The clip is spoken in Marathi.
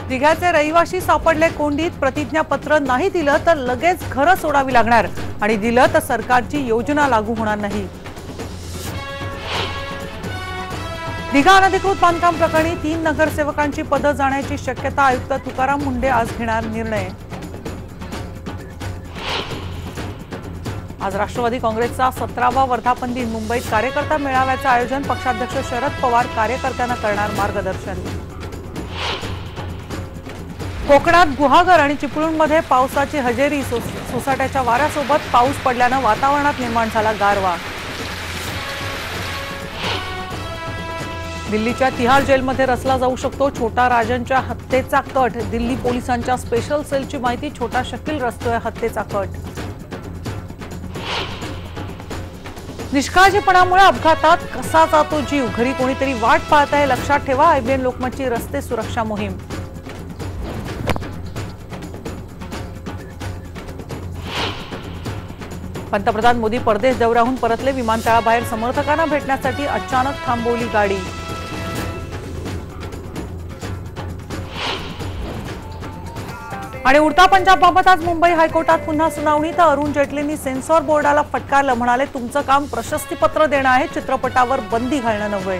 दिघ्याचे रहिवाशी सापडले कोंडीत, प्रतिज्ञापत्र नाही दिलं तर लगेच घरं सोडावी लागणार आणि दिलं तर सरकारची योजना लागू होणार नाही। दिघा अनधिकृत बांधकाम प्रकरणी 3 नगरसेवकांची पदं जाण्याची शक्यता, आयुक्त तुकाराम मुंढे आज घेणार निर्णय। आज राष्ट्रवादी काँग्रेसचा 17वा वर्धापन दिन, मुंबईत कार्यकर्ता मेळाव्याचं आयोजन, पक्षाध्यक्ष शरद पवार कार्यकर्त्यांना करणार मार्गदर्शन। कोकणात गुहागर आणि चिपळूणमध्ये पावसाची हजेरी, सोसाट्याच्या वाऱ्यासोबत पाऊस पडल्यानं वातावरणात निर्माण झाला गारवा। दिल्लीच्या तिहार जेलमध्ये रचला जाऊ शकतो छोटा राजनच्या हत्येचा कट, दिल्ली पोलिसांच्या स्पेशल सेलची माहिती, छोटा शकील रचतोय हत्येचा कट। निष्काळजीपणामुळे अपघातात कसा जातो जीव, घरी कोणीतरी वाट पाहत आहे, लक्षात ठेवा, IBN लोकमतची रस्ते सुरक्षा मोहीम। पंतप्रधान मोदी परदेश दौऱ्याहून परतले, विमानतळाबाहेर समर्थकांना भेटण्यासाठी अचानक थांबवली गाडी। आणि उडता पंजाबबाबत आज मुंबई हायकोर्टात पुन्हा सुनावणी, तर अरुण जेटलींनी सेन्सॉर बोर्डाला फटकारलं, म्हणाले तुमचं काम प्रशस्तीपत्र देणं आहे, चित्रपटावर बंदी घालणं नव्हे।